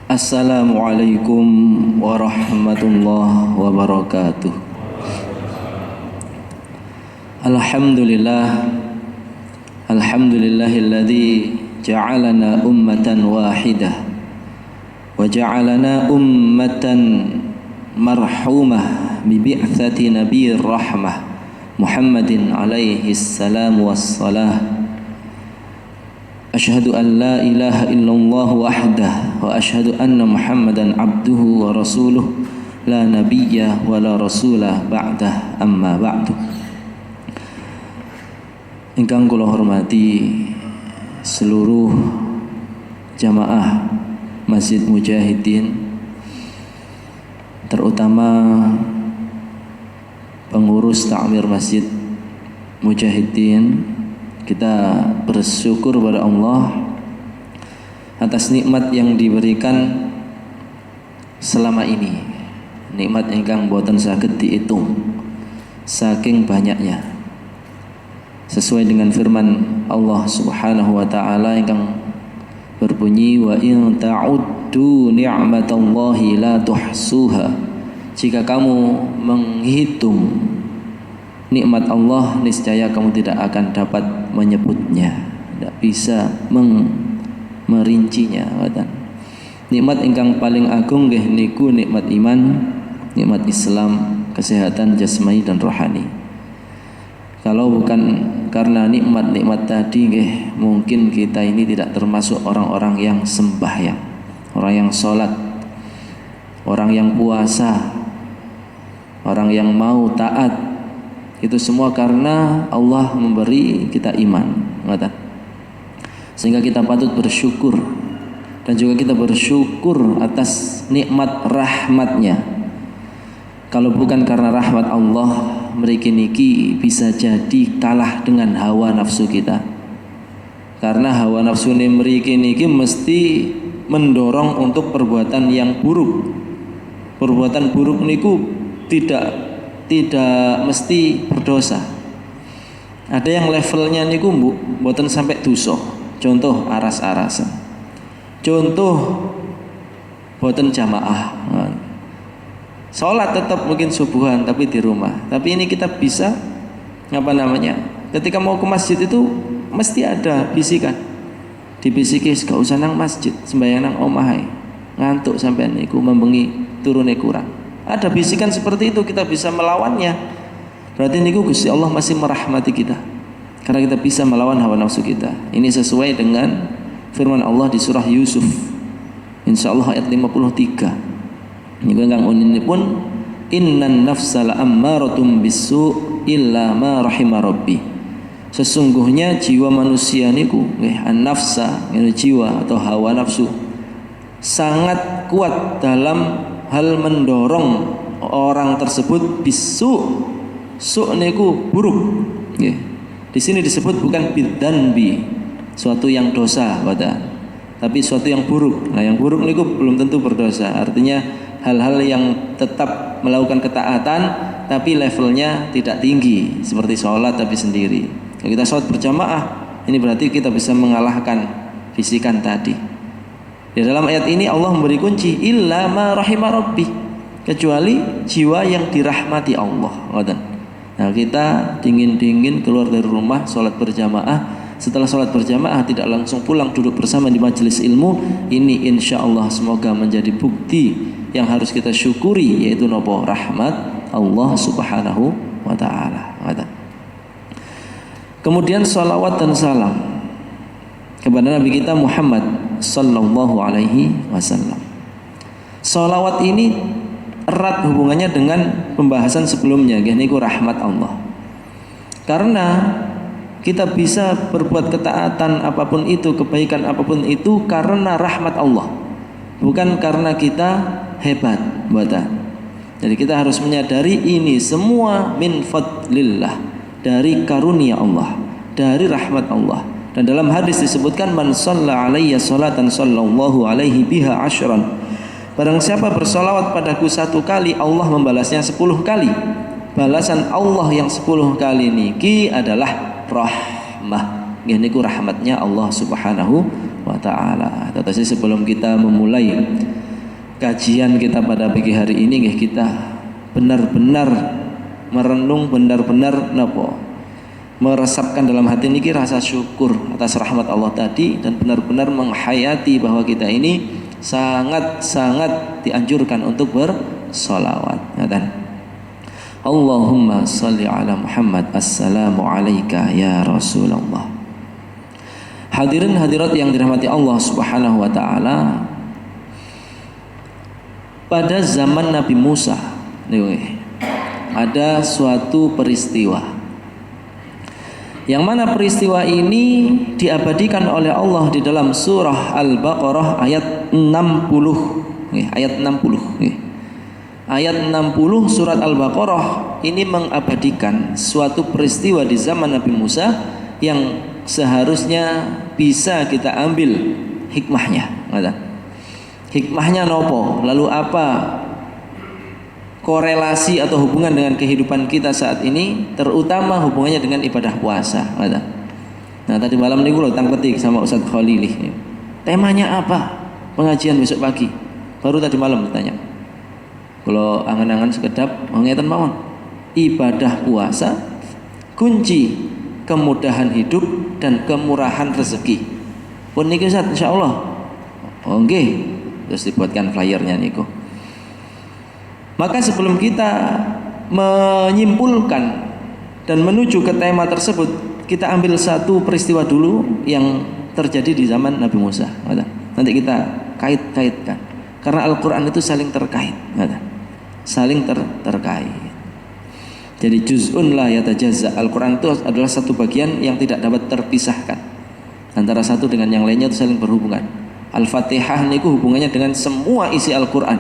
Assalamualaikum warahmatullahi wabarakatuh. Alhamdulillahilladzi ja'alana ummatan wahidah wa ja'alana ummatan marhumah bi bi'tsati nabiyir rahmah Muhammadin alaihi salam wassalah. Asyhadu an la ilaha illallah wahdah wa asyhadu anna Muhammadan abduhu wa rasuluh la nabiyya wa la rasulah ba'dah, amma ba'du. Ingkang kula hormati seluruh jamaah Masjid Mujahidin, terutama pengurus takmir Masjid Mujahidin. Kita bersyukur kepada Allah atas nikmat yang diberikan selama ini, nikmat ingkang boten saged diitung saking banyaknya, sesuai dengan firman Allah Subhanahu wa taala ingkang berbunyi, wa in ta'uddu ni'matallahi la tuhsuha. Jika kamu menghitung nikmat Allah, niscaya kamu tidak akan dapat menyebutnya, tidak bisa merincinya. Nikmat ingkang paling agung nggih niku nikmat iman, nikmat Islam, kesehatan jasmani dan rohani. Kalau bukan karena nikmat-nikmat tadi nggih, mungkin kita ini tidak termasuk orang-orang yang sembahyang, orang yang sholat, orang yang puasa, orang yang mau taat. Itu semua karena Allah memberi kita iman, sehingga kita patut bersyukur, dan juga kita bersyukur atas nikmat rahmatnya. Kalau bukan karena rahmat Allah, mriki niki bisa jadi kalah dengan hawa nafsu kita, karena hawa nafsu mriki niki mesti mendorong untuk perbuatan yang buruk. Perbuatan buruk niku tidak mesti berdosa. Ada yang levelnya niku mboten sampai dosa. Contoh aras-arasan. Contoh mboten jamaah. Salat tetap mungkin subuhan tapi di rumah. Tapi ini kita bisa ketika mau ke masjid itu mesti ada bisikan. Dibisiki gak usah nang masjid, sembahyang nang omah ae. Ngantuk sampean niku membengi turune kurang. Ada bisikan seperti itu, kita bisa melawannya. Berarti niku Gusti Allah masih merahmati kita, karena kita bisa melawan hawa nafsu kita. Ini sesuai dengan firman Allah di surah Yusuf, insyaallah ayat 53. Niku kang unine pun innan nafsa la'ammaratun bisu' illa ma rahima rabbi. Sesungguhnya jiwa manusia niku an-nafsa, jiwa atau hawa nafsu, sangat kuat dalam hal mendorong orang tersebut bisu. Su niku buruk. Di sini disebut bukan bidzanbi, suatu yang dosa tapi suatu yang buruk. Nah, yang buruk niku belum tentu berdosa. Artinya hal-hal yang tetap melakukan ketaatan tapi levelnya tidak tinggi, seperti sholat tapi sendiri. Kalau kita sholat berjamaah, ini berarti kita bisa mengalahkan bisikan tadi. Di dalam ayat ini Allah memberi kunci illa ma rahima rabbi, kecuali jiwa yang dirahmati Allah. Nah, kita dingin-dingin keluar dari rumah sholat berjamaah. Setelah sholat berjamaah tidak langsung pulang duduk bersama di majelis ilmu. Ini insya Allah semoga menjadi bukti yang harus kita syukuri, yaitu nopo rahmat Allah Subhanahu wa ta'ala. Kemudian salawat dan salam kepada Nabi kita Muhammad sallallahu alaihi wasallam. Salawat ini erat hubungannya dengan pembahasan sebelumnya, niku rahmat Allah. Karena kita bisa berbuat ketaatan apapun itu, kebaikan apapun itu karena rahmat Allah, bukan karena kita hebat. Jadi kita harus menyadari ini semua min fadlillah, dari karunia Allah, dari rahmat Allah. Dan dalam hadis disebutkan man shalla alayya salatan sallallahu alaihi biha asyran. Barang siapa bersolawat padaku 1 kali, Allah membalasnya 10 kali. Balasan Allah yang 10 kali niki adalah rahmah. Niku rahmatnya Allah Subhanahu wa ta'ala. Tetapi sebelum kita memulai kajian kita pada pagi hari ini nggih, kita benar-benar merenung, benar-benar meresapkan dalam hati niki rasa syukur atas rahmat Allah tadi, dan benar-benar menghayati bahwa kita ini sangat-sangat dianjurkan untuk bersolawat. Allahumma salli ala Muhammad, assalamu alayka ya Rasulullah. Hadirin hadirat yang dirahmati Allah Subhanahu wa taala, pada zaman Nabi Musa ada suatu peristiwa, yang mana peristiwa ini diabadikan oleh Allah di dalam surah Al-Baqarah ayat 60. Ayat 60. Ayat 60 surat Al-Baqarah ini mengabadikan suatu peristiwa di zaman Nabi Musa yang seharusnya bisa kita ambil hikmahnya. Hikmahnya nopo? Lalu apa korelasi atau hubungan dengan kehidupan kita saat ini, terutama hubungannya dengan ibadah puasa. Nah, tadi malam nih gue tang petik sama Ustaz Khalili. Temanya apa? Pengajian besok pagi. Baru tadi malam ditanya. Kalau angan-angan sekedap ngeten mawon. Ibadah puasa kunci kemudahan hidup dan kemurahan rezeki. Pun niki Ustaz insyaallah. Oh nggih. Terus dibuatkan flyernya niku. Maka sebelum kita menyimpulkan dan menuju ke tema tersebut, kita ambil satu peristiwa dulu yang terjadi di zaman Nabi Musa. Nanti kita kait-kaitkan, karena Al-Quran itu saling terkait, saling terkait. Jadi juz'un la yatajazza. Al-Quran itu adalah satu bagian yang tidak dapat terpisahkan. Antara satu dengan yang lainnya itu saling berhubungan. Al-Fatihah niku hubungannya dengan semua isi Al-Quran,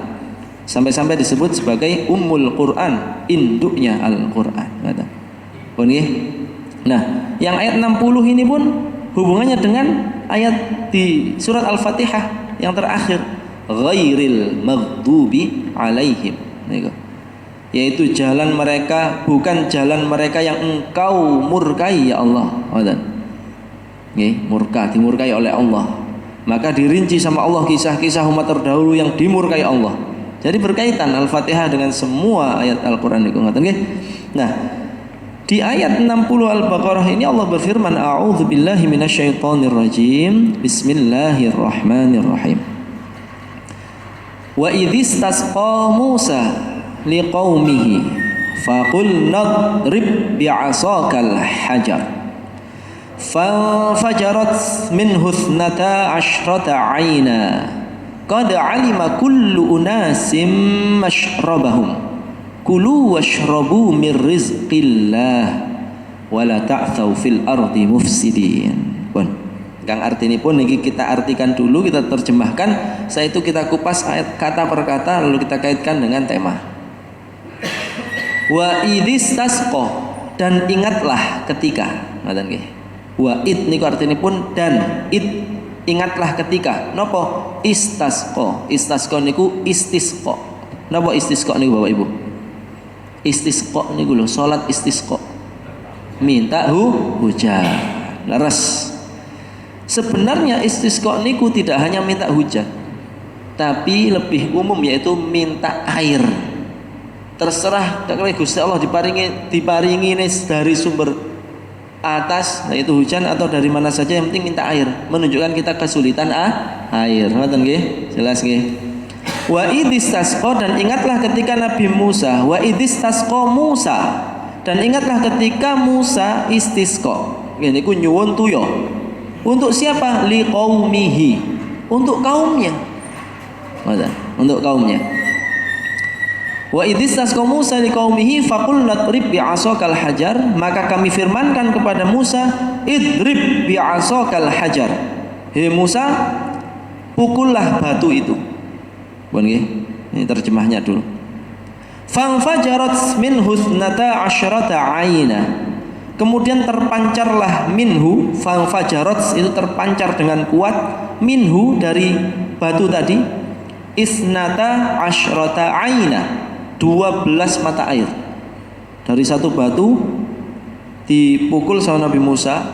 sampai-sampai disebut sebagai Ummul Quran, induknya Al-Quran. Nah, yang ayat 60 ini pun hubungannya dengan ayat di surat Al-Fatihah yang terakhir, ghairil maghdubi alaihim, yaitu jalan mereka, bukan jalan mereka yang engkau murkai ya Allah. Murka, dimurkai oleh Allah. Maka dirinci sama Allah kisah-kisah umat terdahulu yang dimurkai Allah. Jadi berkaitan Al-Fatihah dengan semua ayat Al-Quran. Nah, di ayat 60 Al-Baqarah ini Allah berfirman, A'udzu billahi minasyaitonir rajim. Bismillahirrahmanirrahim. Wa idzistasqa Musa liqaumihi faqul nadrib bi'asakal hajar. فانفجرت منه 12 عينا قد علم كل أناس مشربهم كلوا واشربوا من رزق الله ولا تعثوا في الأرض مفسدين. Kang artini pun niki kita artikan dulu, kita terjemahkan, setelah itu kita kupas ayat kata per kata, lalu kita kaitkan dengan tema. Wa idzistasqa, dan ingatlah ketika, ngaten nggih. Wa id niku artine pun dan id, ingatlah ketika nopo istasqa. Istasqa niku istisqa. Napa istisqa niku Bapak Ibu? Istisqa niku lho, salat istisqa. Minta hujan. Leres. Sebenarnya istisqa niku tidak hanya minta hujan, tapi lebih umum yaitu minta air. Terserah kalau Gusti Allah diparingi dari sumber atas, nah itu hujan atau dari mana saja, yang penting minta air, menunjukkan kita kesulitan air. Ngoten nggih? Jelas nggih? Wa idzistasqa, dan ingatlah ketika Nabi Musa, wa idzistasqa Musa, dan ingatlah ketika Musa istisqa. Nggih niku nyuwun tuya. Untuk siapa? Liqaumihi, untuk kaumnya. Ngoten, untuk kaumnya. Wa idzistasqa Musa liqaumihi faqul nadrib bi'asakal hajar, maka kami firmankan kepada Musa, idrib bi'asakal hajar. Hei Musa, pukullah batu itu. Ini terjemahnya dulu. Fanfajarat minhu 12 'aina. Kemudian terpancarlah minhu, fanfajarat itu terpancar dengan kuat, minhu dari batu tadi, 12 'aina. 12 mata air. Dari satu batu dipukul sama Nabi Musa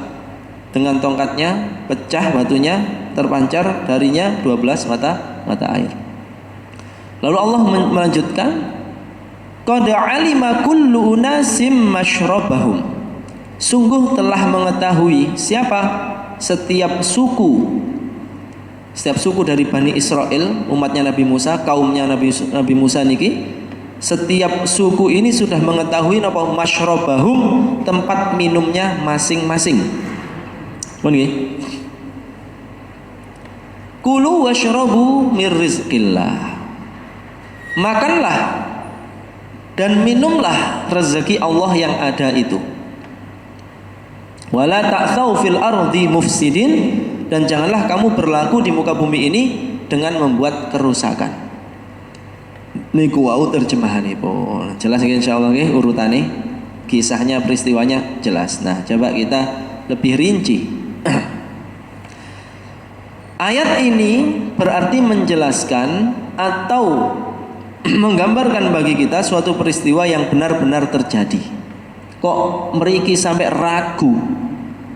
dengan tongkatnya, pecah batunya, terpancar darinya 12 mata air. Lalu Allah melanjutkan, qad alima kullu unasim masyrabahum. Sungguh telah mengetahui siapa? Setiap suku dari Bani Israel, umatnya Nabi Musa, kaumnya Nabi Musa niki, setiap suku ini sudah mengetahui apa masyrabahum, tempat minumnya masing-masing. Nggih. Kulu washrabu mir rizqillah. Makanlah dan minumlah rezeki Allah yang ada itu. Wala ta'tsaw fil ardi mufsidin, dan janganlah kamu berlaku di muka bumi ini dengan membuat kerusakan. Niku wau terjemahanipun. Jelas nggih insyaallah nggih urutane, kisahnya, peristiwanya jelas. Nah, coba kita lebih rinci. Ayat ini berarti menjelaskan atau menggambarkan bagi kita suatu peristiwa yang benar-benar terjadi. Kok mriki sampai ragu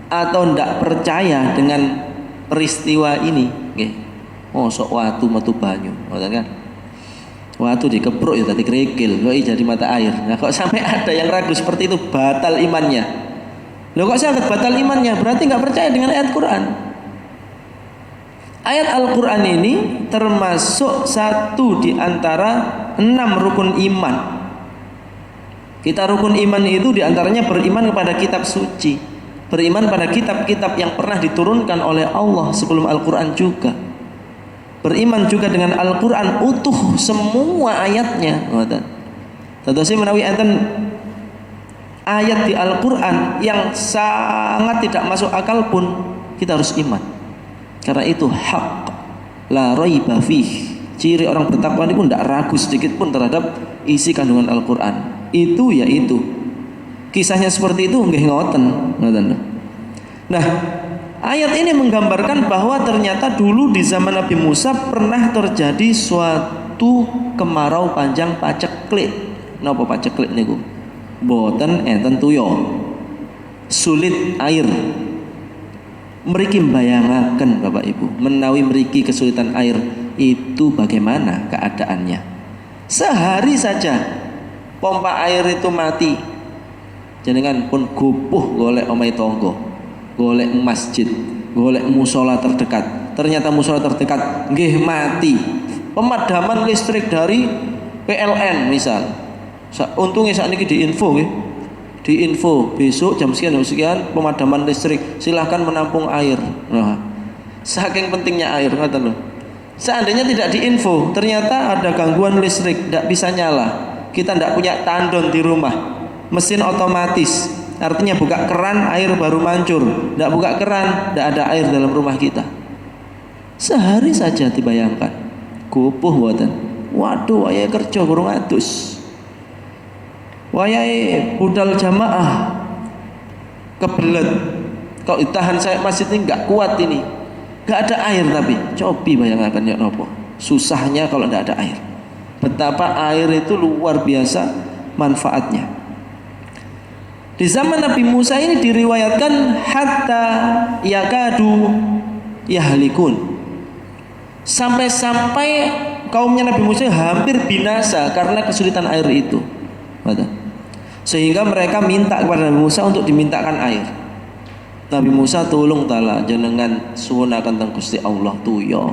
atau ndak percaya dengan peristiwa ini nggih. Mosok watu metu banyu, ngoten kan? Watu dikepruk ya tadi kerikil, kok jadi mata air. Nah, kok sampai ada yang ragu seperti itu, batal imannya. Loh kok sangat batal imannya? Berarti nggak percaya dengan ayat Quran. Ayat Al-Quran ini termasuk satu di antara 6 rukun iman. Kita rukun iman itu diantaranya beriman kepada kitab suci, beriman pada kitab-kitab yang pernah diturunkan oleh Allah sebelum Al-Quran juga, beriman juga dengan Al-Quran utuh semua ayatnya. Tetapi menawi enten ayat di Al-Quran yang sangat tidak masuk akal pun kita harus iman, karena itu hak, la raiba fih. Ciri orang bertakwa itu tidak ragu sedikit pun terhadap isi kandungan Al-Quran. Itu yaitu kisahnya seperti itu nggih ngoten. Nah, ayat ini menggambarkan bahwa ternyata dulu di zaman Nabi Musa pernah terjadi suatu kemarau panjang paceklik. Napa paceklik niku? Boten enten tuyo. Sulit air. Mriki mbayangaken Bapak Ibu, menawi mriki kesulitan air itu bagaimana keadaannya? Sehari saja pompa air itu mati. Jenengan pun gupuh golek omahe tangga, golek masjid, golek musola terdekat. Ternyata musola terdekat nggih mati. Pemadaman listrik dari PLN misal. Untungnya saat ini diinfo nggih. Diinfo besok jam sekian pemadaman listrik, silahkan menampung air. Nah, saking pentingnya air, ngoten lho. Seandainya tidak diinfo, ternyata ada gangguan listrik, tidak bisa nyala. Kita tidak punya tandon di rumah, mesin otomatis, artinya buka keran air baru mancur, tidak buka keran tidak ada air dalam rumah kita. Sehari saja dibayangkan, gupuh mboten. Waduh, wayahe kerja burung atus. Wayahe budal jamaah kebelet. Kalau ditahan saya masjid ini nggak kuat ini, nggak ada air. Tapi cobi bayangkan ya nopo susahnya kalau nggak ada air. Betapa air itu luar biasa manfaatnya. Di zaman Nabi Musa ini diriwayatkan hatta yakadu yahlikun, sampai-sampai kaumnya Nabi Musa hampir binasa karena kesulitan air itu. Sehingga mereka minta kepada Nabi Musa untuk dimintakan air. Nabi Musa, tolong tala jenengan suwun akan teng Gusti Allah tuyo.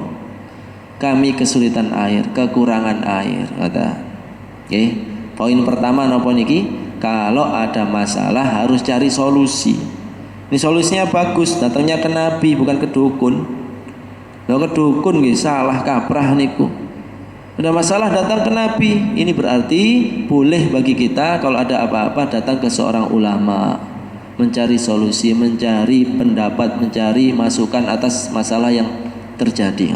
Kami kesulitan air, kekurangan air, kata. Oke. Poin pertama napa niki? Kalau ada masalah harus cari solusi. Ini solusinya bagus, datangnya ke Nabi bukan ke dukun. Lah ke dukun nggih salah kaprah niku. Ada masalah datang ke Nabi. Ini berarti boleh bagi kita kalau ada apa-apa datang ke seorang ulama, mencari solusi, mencari pendapat, mencari masukan atas masalah yang terjadi.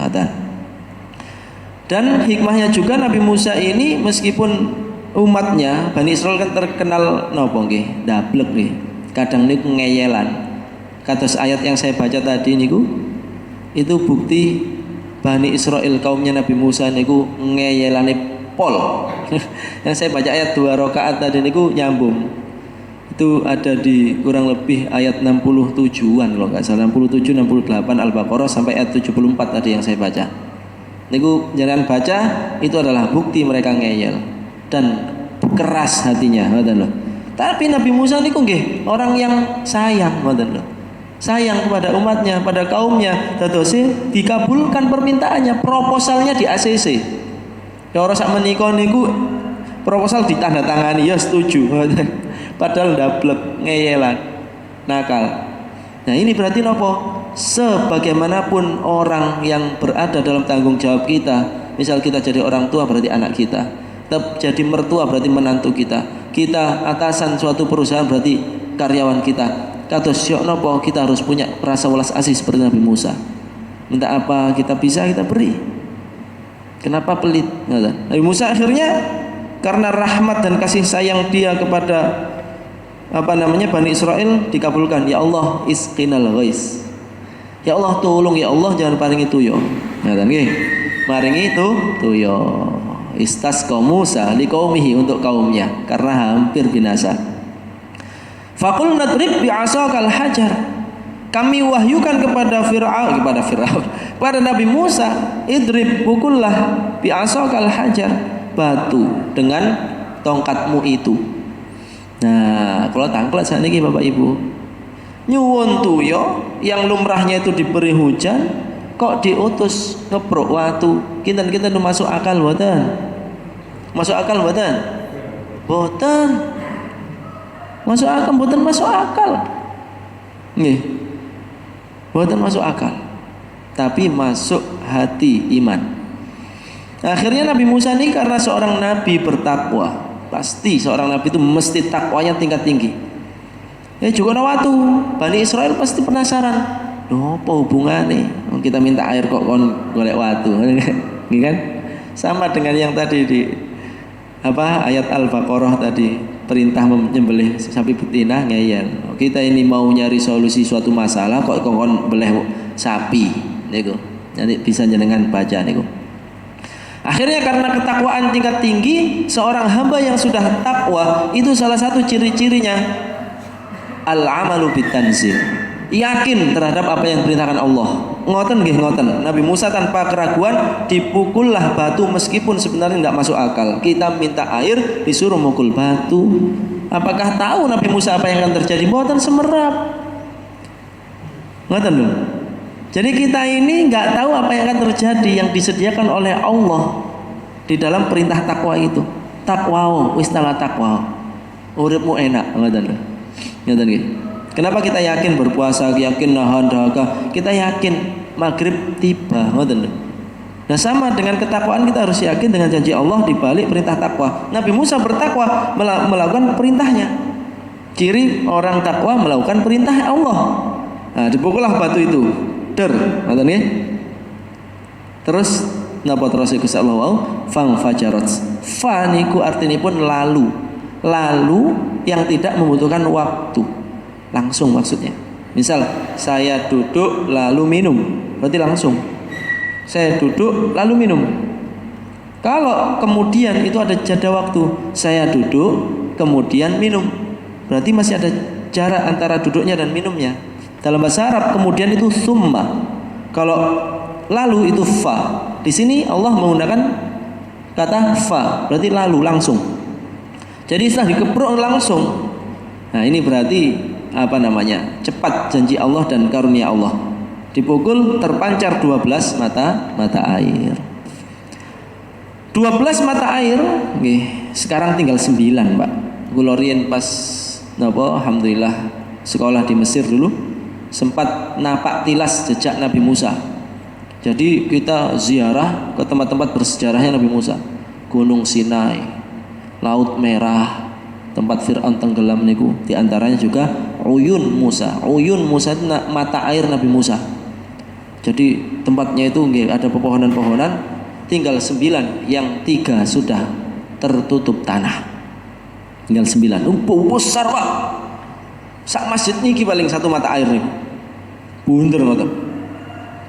Dan hikmahnya juga Nabi Musa ini meskipun umatnya Bani Israel kan terkenal nopo nggih, dablek nggih. Kadang niku ngeyelan. Kados ayat yang saya baca tadi niku itu bukti Bani Israel kaumnya Nabi Musa niku ngeyelane pol. Yang saya baca ayat 2 rakaat tadi niku nyambung. Itu ada di kurang lebih ayat 67-an kalau enggak salah, 67 68 Al-Baqarah sampai ayat 74 tadi yang saya baca. Niku jangan baca, itu adalah bukti mereka ngeyel dan keras hatinya, ngoten lho. Tapi Nabi Musa niku nggih orang yang sayang, ngoten lho. Sayang kepada umatnya, pada kaumnya, dadose dikabulkan permintaannya, proposalnya di ACC. Ya ora sak menika niku proposal ditandatangani ya setuju. Padahal ndablek ngeyelan, nakal. Nah, ini berarti nopo? Sebagaimanapun orang yang berada dalam tanggung jawab kita, misal kita jadi orang tua berarti anak kita, tetap jadi mertua berarti menantu kita, kita atasan suatu perusahaan berarti karyawan kita. Kados yo nopo kita harus punya rasa welas asih seperti Nabi Musa. Minta apa kita bisa kita beri. Kenapa pelit? Nabi Musa akhirnya karena rahmat dan kasih sayang dia kepada Bani Israel dikabulkan. Ya Allah isqinal ghais. Ya Allah tolong ya Allah jangan paringi tuyo. Ngaten nggih. Maringi tuyo. Istasqa Musa liqaumihi untuk kaumnya karena hampir binasa. Faqul nadrib bi'asakal hajar. Kami wahyukan kepada Fir'aun, kepada Nabi Musa, idrib pukullah bi'asakal hajar, batu dengan tongkatmu itu. Nah, kalau tangklet saat ini Bapak Ibu, nyuwun tuyo yang lumrahnya itu diberi hujan, kok diutus ngeprok watu. Kinten-kinten masuk akal mboten? Masuk akal mboten? Mboten. Masuk akal mboten masuk akal. Nggih. Mboten masuk akal. Tapi masuk hati iman. Akhirnya Nabi Musa ini karena seorang nabi bertakwa. Pasti seorang nabi itu mesti takwanya tingkat tinggi. Ya juga waktu Bani Israel pasti penasaran. Loh, apa hubungannya? Kita minta air kok kon golek watu. Ini kan sama dengan yang tadi di ayat Al-Baqarah tadi, perintah menyembelih sapi betina ngeyel. Kita ini mau nyari solusi suatu masalah kok kon beleh sapi niku. Nanti bisa jenengan baca niku. Akhirnya karena ketakwaan tingkat tinggi, seorang hamba yang sudah takwa itu salah satu ciri-cirinya al-amalu bitanzil. Yakin terhadap apa yang diperintahkan Allah. Ngoten nggih ngoten. Nabi Musa tanpa keraguan dipukullah batu meskipun sebenarnya tidak masuk akal. Kita minta air disuruh mukul batu. Apakah tahu Nabi Musa apa yang akan terjadi? Mboten semerap. Ngoten lho. Jadi kita ini nggak tahu apa yang akan terjadi yang disediakan oleh Allah di dalam perintah takwa itu. Takwa, wis tala takwa. Uripmu enak, ngoten lho. Ngoten nggih. Kenapa kita yakin berpuasa, yakin nahan dahaga, kita yakin maghrib tiba, ngoten lho. Nah, sama dengan ketakwaan kita harus yakin dengan janji Allah di balik perintah takwa. Nabi Musa bertakwa melakukan perintahnya. Ciri orang takwa melakukan perintah Allah. Nah, dipukullah batu itu. Der, ngoten nggih. Terus napa terus Gusti Allah fang fajarat. Fa niku artinipun lalu. Lalu yang tidak membutuhkan waktu. Langsung maksudnya. Misal saya duduk lalu minum, berarti langsung. Saya duduk lalu minum. Kalau kemudian itu ada jeda waktu, saya duduk kemudian minum, berarti masih ada jarak antara duduknya dan minumnya. Dalam bahasa Arab kemudian itu summa. Kalau lalu itu fa. Di sini Allah menggunakan kata fa, berarti lalu langsung. Jadi setelah dikeprok langsung. Nah, ini berarti cepat janji Allah dan karunia Allah. Dipukul terpancar 12 mata air. 12 mata air nggih, sekarang tinggal 9, Pak. Kula riyen pas alhamdulillah sekolah di Mesir dulu sempat napak tilas jejak Nabi Musa. Jadi kita ziarah ke tempat-tempat bersejarahnya Nabi Musa. Gunung Sinai, Laut Merah, tempat Fir'aun tenggelam niku, di antaranya juga Uyun Musa. Uyun Musa itu mata air Nabi Musa. Jadi tempatnya itu ada pepohonan-pepohonan, tinggal 9, yang 3 sudah tertutup tanah. Tinggal 9. Besar, Pak. Sak masjid niki paling 1 mata air niku. Bunder ngoten.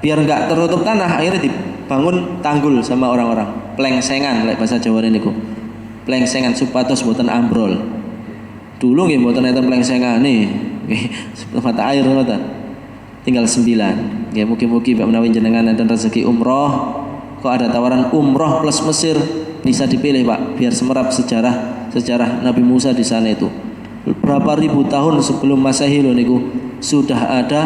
Biar enggak tertutup tanah, akhirnya dibangun tanggul sama orang-orang. Plengsengan lek bahasa Jawa niku. Plengsengan supados boten ambrol. Dulu nggih mboten enten plengsengane. Nggih, mata air ngoten. Tinggal 9. Nggih mugi-mugi Pak menawi jenengan enten rezeki umroh kok ada tawaran umroh plus Mesir, bisa dipilih Pak, biar semerap sejarah Nabi Musa di sana itu. Berapa ribu tahun sebelum Masehi lho niku sudah ada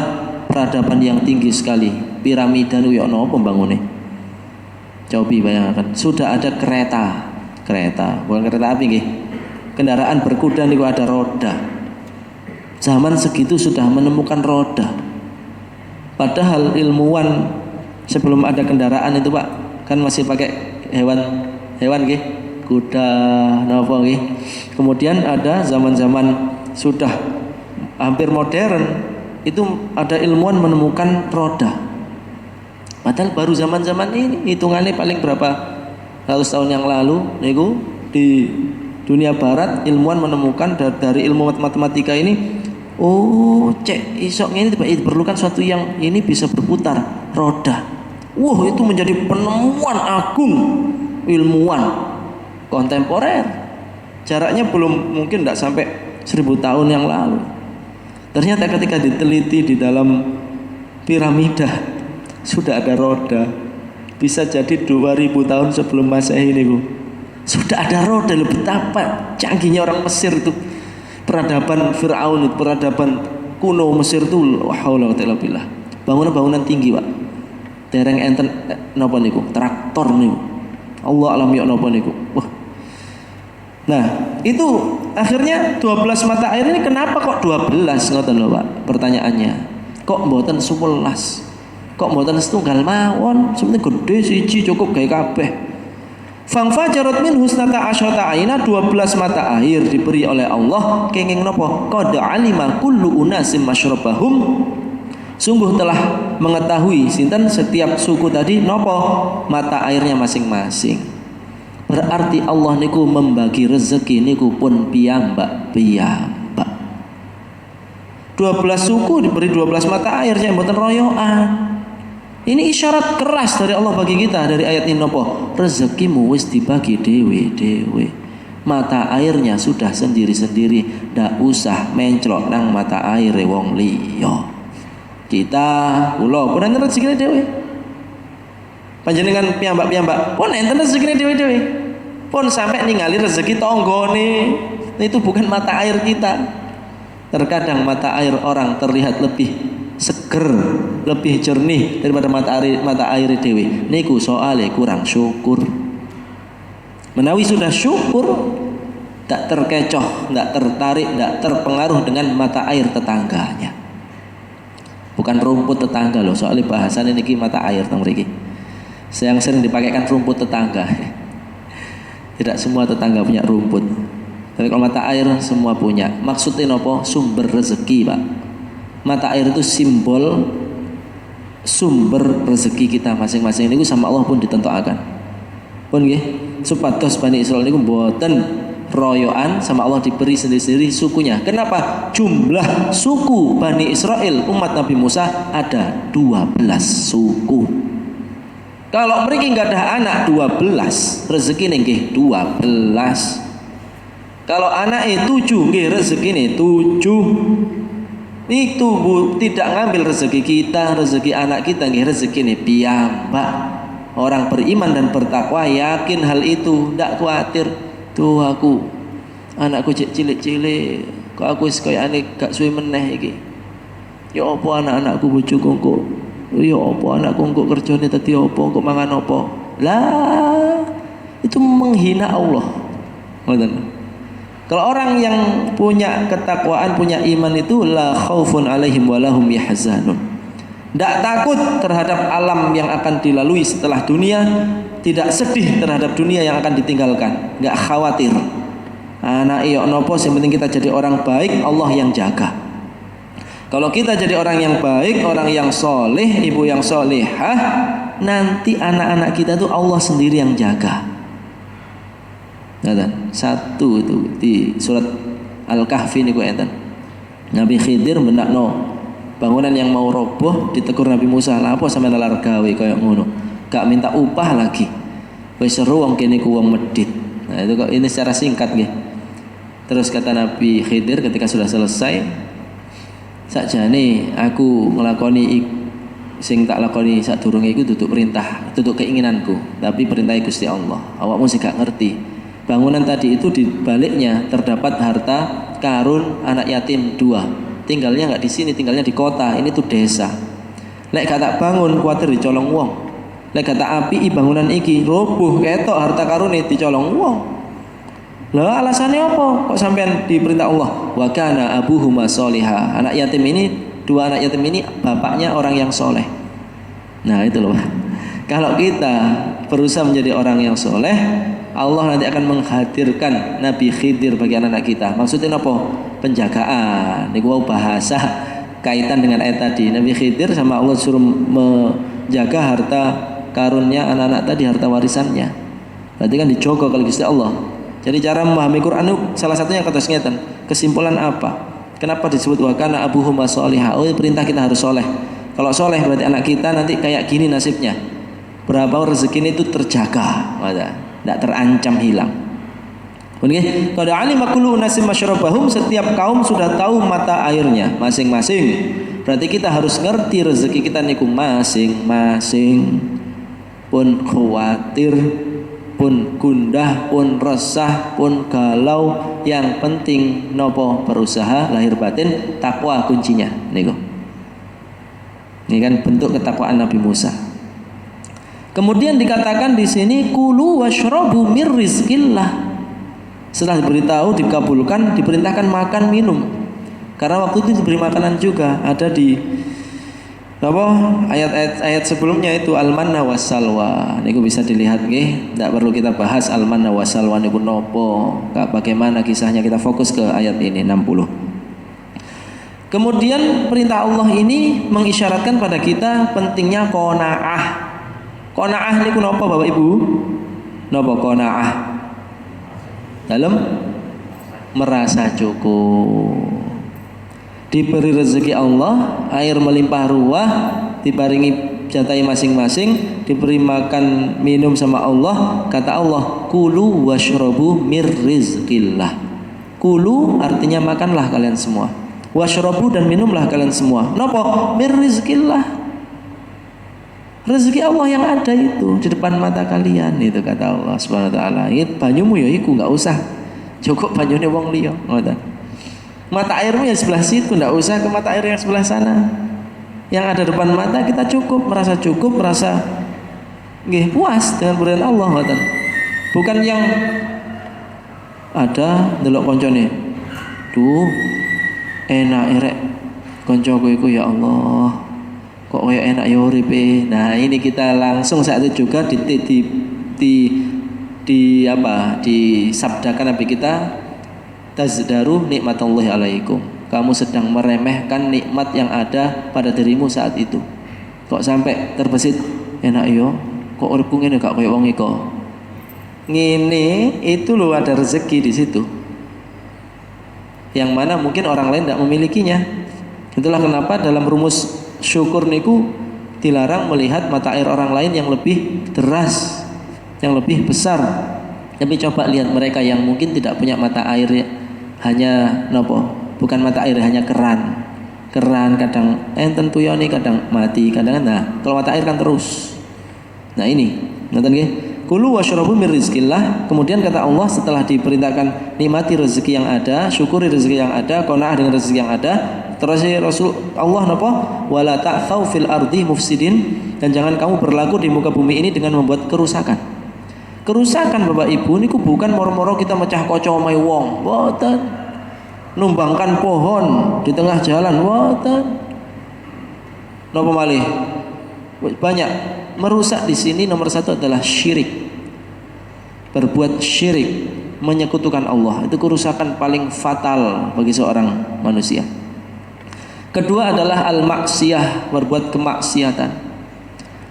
peradaban yang tinggi sekali. Piramida niku ya ono pembangunnya. Coba bayangkan, sudah ada kereta, bukan kereta api nggih. Kendaraan berkuda niku ada roda. Zaman segitu sudah menemukan roda. Padahal ilmuwan sebelum ada kendaraan itu Pak, kan masih pakai hewan nggih, kuda napa nggih. Kemudian ada zaman-zaman sudah hampir modern, itu ada ilmuwan menemukan roda. Padahal baru zaman-zaman ini, hitungannya paling berapa ratus tahun yang lalu niku di dunia barat ilmuwan menemukan dari ilmu matematika ini, oh cek isok ini diperlukan suatu yang ini bisa berputar, roda. Wah, itu menjadi penemuan agung ilmuwan kontemporer. Jaraknya belum mungkin tidak sampai 1000 tahun yang lalu. Ternyata ketika diteliti di dalam piramida sudah ada roda. Bisa jadi 2000 tahun sebelum Masehi ini Bu, sudah ada roda. Betapa canggihnya orang Mesir itu. Peradaban Fir'aun itu, peradaban kuno Mesir itu, wahaulah billah. Bangunan-bangunan tinggi Pak. Dereng enten napa niku? Traktor niku. Allah alam ya napa niku. Wah. Nah, itu akhirnya 12 mata air ini kenapa kok 12 ngoten lho Pak? Pertanyaannya. Kok mboten 11? Kok mboten setunggal mawon? Sebenarnya gede siji cukup gawe kabeh. Fangfajarat min husnata asyata aina, 12 mata air diberi oleh Allah kenging napa? Qad alima kullu unasim masyrabahum. Sungguh telah mengetahui sinten setiap suku tadi nopo mata airnya masing-masing. Berarti Allah niku membagi rezeki niku pun piyambak. 12 suku diberi 12 mata air, yang mboten royoan. Ini isyarat keras dari Allah bagi kita dari ayat ini nopo? Rezekimu wis dibagi dewe. Mata airnya sudah sendiri-sendiri, ndak usah menclok nang mata air wong liya. Kita kula pun enten rezekine dhewe. Panjenengan piyambak-piyambak pun enten rezekine dhewe-dhewe. Pun sampai ningali rezeki tanggane. Itu bukan mata air kita. Terkadang mata air orang terlihat lebih seger, lebih jernih daripada mata air dhewe. Niku soale kurang syukur. Menawi sudah syukur, tak terkecoh, tak tertarik, tak terpengaruh dengan mata air tetangganya. Bukan rumput tetangga loh, soalnya bahasan ini mata air teng mriki. Yang sering dipakaikan rumput tetangga. Tidak semua tetangga punya rumput. Tapi kalau mata air semua punya. Maksudnya nopo? Sumber rezeki Pak. Mata air itu simbol sumber rezeki kita masing-masing. Ini sama Allah pun ditentukan. Pun nggih, supados Bani Israil niku mboten royoan, sama Allah diberi sendiri-sendiri sukunya. Kenapa? Jumlah suku Bani Israel umat Nabi Musa ada 12 suku. Kalau mereka nggak ada anak 12, rezeki nggih 12. Kalau anak 7 nggih rezeki 7. Itu Bu, tidak ngambil rezeki kita, rezeki anak kita nggih rezeki piyambak. Orang beriman dan bertakwa yakin hal itu, tidak khawatir. Tuh aku anakku cilik-cilik, kok aku wis koyo ane gak suwe meneh iki. Ya apa anak-anakku bojoku engko? Ya apa anakku engko kerjane dadi apa, engko mangan apa? Lah, itu menghina Allah. Ngoten. Kalau orang yang punya ketakwaan, punya iman itu la khaufun alaihim walahum yahzanun. Tidak takut terhadap alam yang akan dilalui setelah dunia, tidak sedih terhadap dunia yang akan ditinggalkan, nggak khawatir. Anak iyo nopo, yang penting kita jadi orang baik, Allah yang jaga. Kalau kita jadi orang yang baik, orang yang soleh, ibu yang solehah, nanti anak-anak kita tuh Allah sendiri yang jaga. Nah, satu itu di surat Al-Kahfi niku enten. Nabi Khidir mendakno bangunan yang mau roboh, ditegur Nabi Musa, "Lah apa sampeyan lar gawe kaya ngono? Gak minta upah lagi. Wis seru wong kene ku wong medit." Nah, itu kok ini secara singkat nggih. Terus kata Nabi Khidir ketika sudah selesai, sakjane aku nglakoni sing tak lakoni sadurunge iku duduk perintah, duduk keinginanku, tapi perintah Gusti Allah. Awakmu sih gak ngerti. Bangunan tadi itu di baliknya terdapat harta karun anak yatim 2. Tinggalnya nggak di sini, tinggalnya di kota. Ini tuh desa. Lek kata bangun kuatir dicolong wong. Lek kata api bangunan iki roboh ketok harta karune dicolong wong. Lah alasannya apa? Kok sampean diperintah Allah? Wa kana abuhuma sholiha. Anak yatim ini, 2 anak yatim ini bapaknya orang yang soleh. Nah itu loh. Kalau kita berusaha menjadi orang yang soleh, Allah nanti akan menghadirkan Nabi Khidir bagi anak-anak kita. Maksudnya apa? Penjagaan. Ini gua bahasa kaitan dengan ayat tadi. Nabi Khidir sama Allah suruh menjaga harta karunnya anak-anak tadi, harta warisannya. Berarti kan dijogo kalau Gusti Allah. Jadi cara memahami Quran itu salah satunya kata ngeten. Kesimpulan apa? Kenapa disebut wa kana abuhuma sholiha? Oh, perintah kita harus soleh. Kalau soleh berarti anak kita nanti kayak gini nasibnya. Berapa rezeki itu terjaga, tidak terancam hilang. Oke, qad alima kullu unasim masyrabahum, setiap kaum sudah tahu mata airnya masing-masing. Berarti kita harus ngerti rezeki kita niku masing-masing. Pun khawatir, pun gundah, pun resah, pun galau, yang penting nopo berusaha lahir batin takwa kuncinya niku. Ini kan bentuk ketakwaan Nabi Musa. Kemudian dikatakan di sini kulu washrabu mir rizqillah. Setelah diberitahu, dikabulkan, diperintahkan makan minum. Karena waktu itu diberi makanan juga, ada di ayat sebelumnya itu al-manna wassalwa. Niku bisa dilihat nggih, tidak perlu kita bahas al-manna wassalwa niku nopo, bagaimana kisahnya, kita fokus ke ayat ini 60. Kemudian perintah Allah ini mengisyaratkan pada kita pentingnya qanaah. Qanaah niku napa Bapak Ibu? Napa qanaah? Dalam merasa cukup. Diberi rezeki Allah, air melimpah ruah, dibaringi jatai masing-masing, diberi makan minum sama Allah. Kata Allah, kulu washrabu mir rizqillah. Kulu artinya makanlah kalian semua. Washrabu dan minumlah kalian semua. Napa? Mir rizqillah. Rezeki Allah yang ada itu di depan mata kalian, itu kata Allah Subhanahu wa taala. Itu banyumu ya iku enggak usah. Cukup banyune wong liya, ngoten. Mata airmu ya sebelah situ, enggak usah ke mata air yang sebelah sana. Yang ada depan mata kita cukup, merasa nggih puas dengan pemberian Allah, ngoten. Bukan yang ada ndelok koncone. Duh, enak erek koncoku iku ya Allah. Kok kayak enak ya uripe. Nah, ini kita langsung saat itu juga disabdakan Nabi kita, tazdaru nikmatullahi alaikum. Kamu sedang meremehkan nikmat yang ada pada dirimu saat itu. Kok sampai terbesit enak yo, kok uripku ngene gak koyo wong iki. Ngene itu loh, ada rezeki di situ. Yang mana mungkin orang lain tidak memilikinya. Itulah kenapa dalam rumus syukur niku dilarang melihat mata air orang lain yang lebih deras, yang lebih besar. Tapi coba lihat mereka yang mungkin tidak punya mata air, hanya nopo, bukan mata air, hanya keran. Keran kadang enten tuyoni, kadang mati, kadang nah. Kalau mata air kan terus. Nah ini, nonton nggih. Kulu washrabu mir rizqillah. Kemudian kata Allah setelah diperintahkan nikmati rezeki yang ada, syukuri rezeki yang ada, qanaah dengan rezeki yang ada. Terus Rasul Allah napa? Wala ta'thau fil ardi mufsidin, dan jangan kamu berlaku di muka bumi ini dengan membuat kerusakan. Kerusakan Bapak Ibu niku bukan moro-moro kita mecah kaca omahe wong, mboten. Numbangkan pohon di tengah jalan, mboten. Napa malih? Banyak. Merusak di sini nomor satu adalah syirik. Berbuat syirik, menyekutukan Allah, itu kerusakan paling fatal bagi seorang manusia. Kedua adalah al-maksiyah, berbuat kemaksiatan.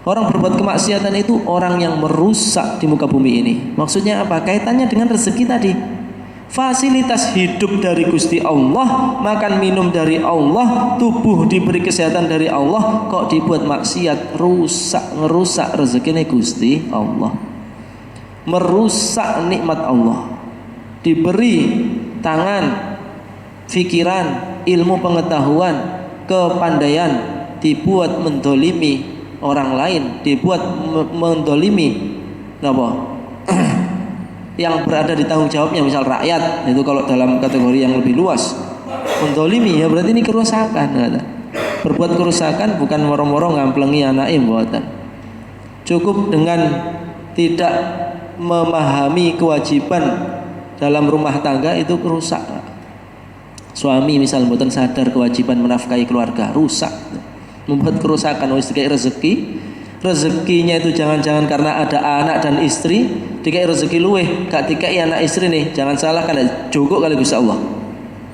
Orang berbuat kemaksiatan itu orang yang merusak di muka bumi ini. Maksudnya apa? Kaitannya dengan rezeki tadi. Fasilitas hidup dari Gusti Allah, makan minum dari Allah, tubuh diberi kesehatan dari Allah, kok dibuat maksiat, ngerusak rezekinya Gusti Allah, merusak nikmat Allah. Diberi tangan, pikiran, ilmu pengetahuan, kepandaian, dibuat mendolimi orang lain, dibuat mendolimi apa yang berada di tanggung jawabnya, misal rakyat, itu kalau dalam kategori yang lebih luas mendolimi, ya berarti ini kerusakan. Berbuat kerusakan bukan moro-moro ngamplengi anake mboten. Cukup dengan tidak memahami kewajiban dalam rumah tangga itu rusak. Suami misal mboten sadar kewajiban menafkahi keluarga, rusak. Membuat kerusakan. Wis dikai rezeki, rezekinya itu jangan-jangan karena ada anak dan istri, dikai rezeki luweh, gak dikai anak istri nih. Jangan salah kan cukup kali Gusti Allah.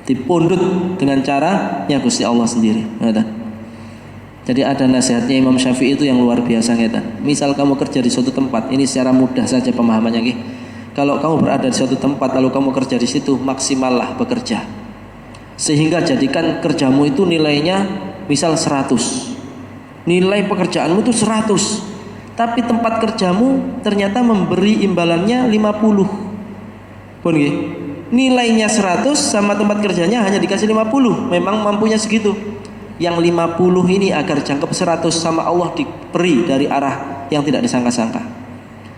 Dipundhut dengan caranya Gusti Allah sendiri. Jadi ada nasihatnya Imam Syafi'i itu yang luar biasa ngeten. Misal kamu kerja di suatu tempat, ini secara mudah saja pemahamannya nggih. Kalau kamu berada di suatu tempat lalu kamu kerja di situ, maksimallah bekerja. Sehingga jadikan kerjamu itu nilainya misal 100. Nilai pekerjaanmu itu 100. Tapi tempat kerjamu ternyata memberi imbalannya 50. Pun nggih. Nilainya 100 sama tempat kerjanya hanya dikasih 50. Memang mampunya segitu. Yang 50 ini agar jangkep 100 sama Allah diberi dari arah yang tidak disangka-sangka.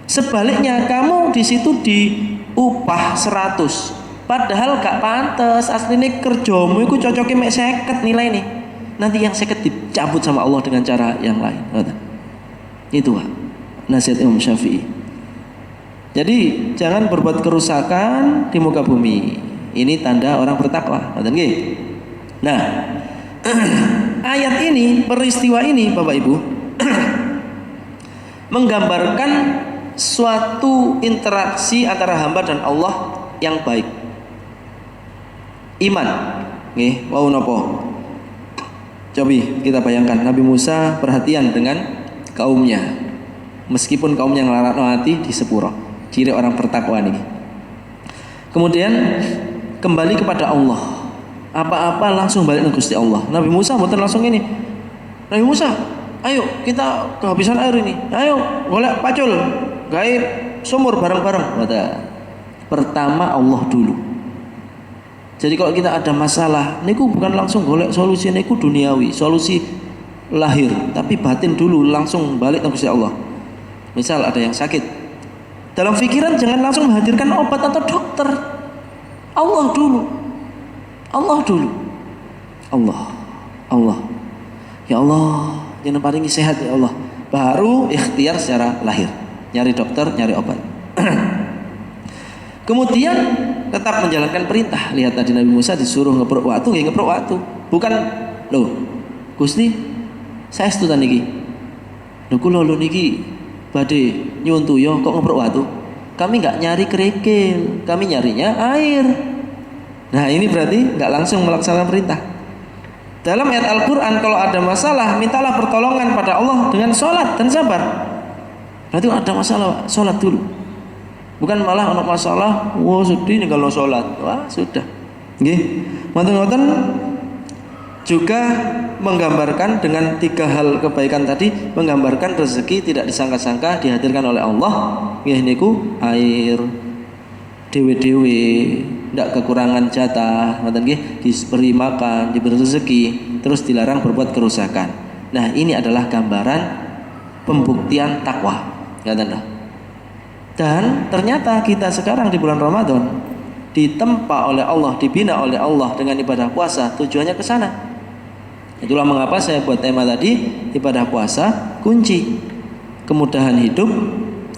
Sebaliknya kamu di situ diupah 100, padahal gak pantes. Aslinya kerjamu itu cocoknya mek 50 nilai nih. Nanti yang 50 dicabut sama Allah dengan cara yang lain. Itu nasihat Imam Syafi'i. Jadi jangan berbuat kerusakan di muka bumi. Ini tanda orang bertakwa. Nah, ayat ini, peristiwa ini Bapak Ibu menggambarkan suatu interaksi antara hamba dan Allah yang baik. Iman. Nggih, wau napa? Coba kita bayangkan Nabi Musa perhatian dengan kaumnya. Meskipun kaumnya nglarakno ati di sepuro. Ciri orang bertakwa nih. Kemudian kembali kepada Allah. Apa-apa langsung balik ke Gusti Allah. Nabi Musa mboten langsung ini. Nabi Musa, ayo kita kehabisan air ini. Ayo golek pacul, gawe sumur bareng-bareng. Pertama Allah dulu. Jadi kalau kita ada masalah, niku bukan langsung golek solusi, niku duniawi, solusi lahir, tapi batin dulu langsung balik ke Gusti Allah. Misal ada yang sakit, dalam pikiran jangan langsung menghadirkan obat atau dokter. Allah dulu. Allah dulu. Allah. Ya Allah, jangan paringi sehat ya Allah. Baru ikhtiar secara lahir. Nyari dokter, nyari obat. Kemudian tetap menjalankan perintah. Lihat tadi Nabi Musa disuruh ngeprok watu, nggih ngeprok watu. Bukan loh, Gusti, saya setutan niki. Lho kula lho niki badhe nyuwun tuya kok ngeprok watu. Kami enggak nyari kerikil, kami nyarinya air. Nah, ini berarti enggak langsung melaksanakan perintah. Dalam ayat Al-Qur'an kalau ada masalah, mintalah pertolongan pada Allah dengan salat dan sabar. Berarti ada masalah, salat dulu. Bukan malah ono masalah, wah sedih nih kalau salat. Wah, sudah. Nggih. Ngoten-ngoten juga menggambarkan dengan 3 hal kebaikan tadi, menggambarkan rezeki tidak disangka-sangka dihadirkan oleh Allah. Nggih niku air dewe-dewe, ndak kekurangan jatah, ngoten nggih, diberi makan, diberi rezeki, terus dilarang berbuat kerusakan. Nah, ini adalah gambaran pembuktian takwa. Ngoten. Dan ternyata kita sekarang di bulan Ramadan ditempa oleh Allah, dibina oleh Allah dengan ibadah puasa, tujuannya ke sana. Itulah mengapa saya buat tema tadi, ibadah puasa kunci kemudahan hidup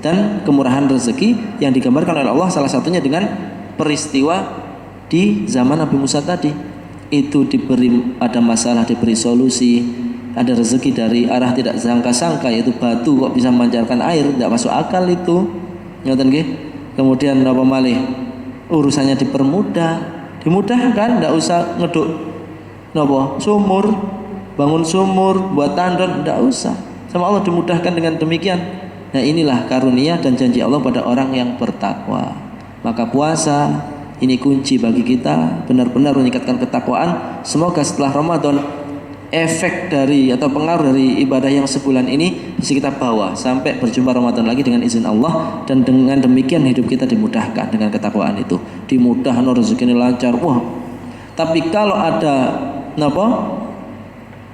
dan kemurahan rezeki yang digambarkan oleh Allah, salah satunya dengan peristiwa di zaman Nabi Musa tadi. Itu diberi, ada masalah diberi solusi, ada rezeki dari arah tidak sangka-sangka, yaitu batu kok bisa memancarkan air, tidak masuk akal itu. Ngoten nggih. Kemudian apa malih? Urusannya dimudahkan, tidak usah ngeduk napa sumur, bangun sumur, buat tandon, tidak usah. Sama Allah dimudahkan dengan demikian. Nah, inilah karunia dan janji Allah pada orang yang bertakwa. Maka puasa ini kunci bagi kita benar-benar meningkatkan ketakwaan. Semoga setelah Ramadan efek dari atau pengaruh dari ibadah yang sebulan ini bisa kita bawa sampai berjumpa Ramadan lagi dengan izin Allah, dan dengan demikian hidup kita dimudahkan dengan ketakwaan itu. Dimudahkan rezeki ini lancar. Wah. Tapi kalau ada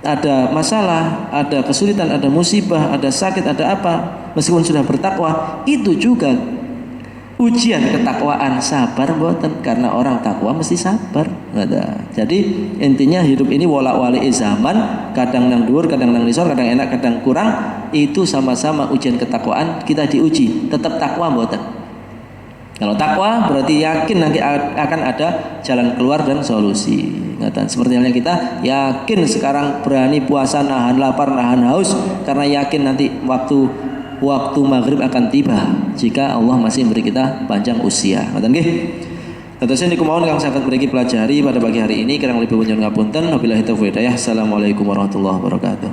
ada masalah, ada kesulitan, ada musibah, ada sakit, ada apa, meskipun sudah bertakwa, itu juga ujian ketakwaan. Sabar mboten, karena orang takwa mesti sabar. Jadi intinya hidup ini wolak-walik zaman, kadang nang dhuwur, kadang nang nisor, kadang enak, kadang kurang, itu sama-sama ujian ketakwaan. Kita diuji, tetap takwa mboten. Kalau takwa berarti yakin nanti akan ada jalan keluar dan solusi. Seperti halnya kita yakin sekarang berani puasa, nahan lapar, nahan haus, karena yakin nanti waktu maghrib akan tiba jika Allah masih memberi kita panjang usia. Tentu saja niku mawon kang saged mriki pelajari pada pagi hari ini, kirang lebih nyuwun ngapunten. Wabillahi taufiq hidayah. Assalamualaikum warahmatullahi wabarakatuh.